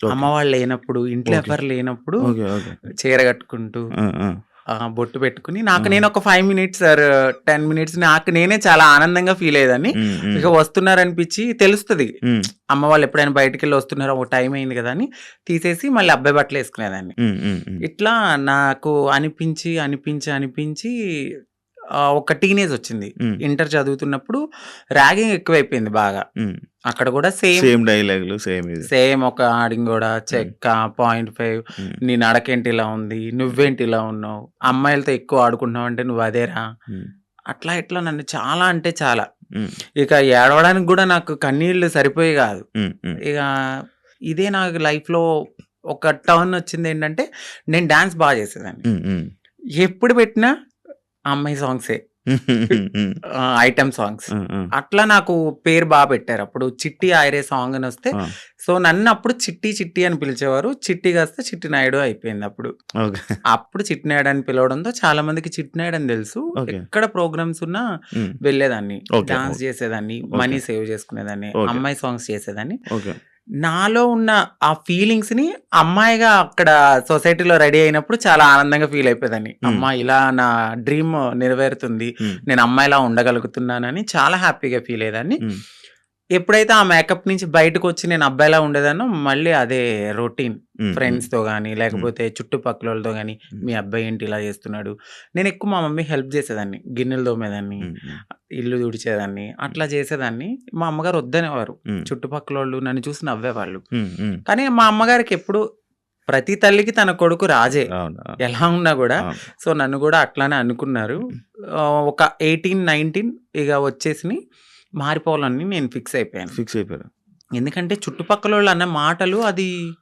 అమ్మ ఓకే. వాళ్ళు లేనప్పుడు, ఇంట్లో ఓకే. ఎవరు లేనప్పుడు ఓకే. ఓకే. చీర కట్టుకుంటూ ఆ! ఆ! బొట్టు పెట్టుకుని ఆ! నాకు నేను ఒక 5 మినిట్స్ ఆర్ 10 మినిట్స్ నాకు నేనే చాలా ఆనందంగా ఫీల్ అయ్యేదాన్ని. హ్మ్. హ్మ్. ఇక వస్తున్నారనిపించి తెలుస్తది. హ్మ్. అమ్మ వాళ్ళు ఎప్పుడైనా బయటికెళ్ళి వస్తున్నారో ఓ టైం అయింది కదా అని తీసేసి మళ్ళీ అబ్బాయి బట్టలు వేసుకునేదాన్ని. హ్మ్. హ్మ్. హ్మ్. ఇట్లా నాకు అనిపించి ఒక టీనేజ్ వచ్చింది. హ్మ్. ఇంటర్ చదువుతున్నప్పుడు ర్యాగింగ్ ఎక్కువైపోయింది బాగా. హ్మ్. అక్కడ కూడా సేమ్ సేమ్ డైలాగులు సేమ్ ఇది. సేమ్ ఒక ఆడింగోడ, హ్మ్. చెక్క, 0.5 హ్మ్. నీ నడకేంటి ఇలా ఉంది? నువ్వేంటి ఇలా ఉన్నావు? అమ్మాయిలతో ఎక్కువ ఆడుకుంటున్నావు అంటే నువ్వు అదేరా? హ్మ్. అట్లా ఇట్లా నన్ను చాలా అంటే చాలా. హ్మ్. ఇక ఏడవడానికి గూడా నాకు కన్నీళ్ళు సరిపోయేవి గాదు. హ్మ్. హ్మ్. ఇక ఇదే నాకు లైఫ్‌లో ఒక టర్న్ వచ్చిందేంటంటే నేను డాన్స్ బా చేసేదాన్ని. హ్మ్. హ్మ్. ఎప్పుడు పెట్టినా అమ్మాయి సాంగ్సే. హ్మ్. Item songs. ఆ! ఆ! అట్లా నాకు పేరు బా పెట్టారు. అప్పుడు 'చిట్టి ఆయరే' సాంగ్ అనొస్తే ఆ! సో నన్నప్పుడు చిట్టి చిట్టి అని పిలిచేవారు. చిట్టి కాస్త చిట్టి నాయుడు అయిపోయిందప్పుడు. ఓకే. అప్పుడు చిట్టి నాయుడు అని పిలవడంతో చాలా మందికి చిట్టి నాయుడు అని తెలుసు. ఓకే. ఎక్కడ ప్రోగ్రామ్స్ ఉన్నా హ్మ్. వెళ్ళేదాన్ని. ఓకే. డాన్స్ చేసేదాన్ని. ఓకే. మనీ సేవ్ చేసుకునేదాన్ని. ఓకే. అమ్మాయి సాంగ్స్ చేసేదాన్ని. ఓకే. నాలో ఉన్న ఆ ఫీలింగ్స్‌ని అమ్మాయిగా అక్కడ సొసైటీలో రెడీ అయినప్పుడు చాలా ఆనందంగా ఫీల్ అయిపోయేదాన్ని. హ్మ్. అమ్మా! ఇలా నా డ్రీమ్ నెరవేరుతుంది. హ్మ్. నేను అమ్మాయిలా ఉండగలుగుతున్నానని చాలా హ్యాపీగా ఫీల్ అయ్యేదాన్ని. హ్మ్. ఎప్పుడైతే ఆ మేకప్ నుంచి బయటకొచ్చి నేను అబ్బాయిలా ఉండేదాన్నో మళ్ళీ అదే రొటీన్. హ్మ్. హ్మ్. ఫ్రెండ్స్‌తో గాని, హ్మ్. లేకపోతే చుట్టుపక్కలోళ్ళతో గాని, హ్మ్. మీ అబ్బాయి ఏంటి ఇలా చేస్తున్నాడు? నేనెక్కువ మా మమ్మీకి హెల్ప్ చేసేదాన్ని. గిన్నెలు తోమేదాన్ని, హ్మ్. హ్మ్. ఇల్లు తుడిచేదాన్ని. అట్లా చేసేదాన్ని. మా అమ్మగారు వద్దనేవారు. హ్మ్. చుట్టుపక్కలోళ్ళు నన్ను చూసి నవ్వేవాళ్ళు. హ్మ్. హ్మ్. కానీ మా అమ్మగారికి ఎప్పుడు ప్రతి తల్లికి తన కొడుకు రాజే. అవును. ఎలా ఉన్నా గూడా. అవును. సో, నన్ను గూడా అట్లానే అనుకున్నారు. హ్మ్. ఒక 18, 19 ఇగ వచ్చేసినియి. మారిపోవాలని నేను ఫిక్స్ అయిపోయాను. ఫిక్స్ అయిపోయారు. ఎందుకంటే చుట్టుపక్కలోళ్ళు అన్న మాటలు అది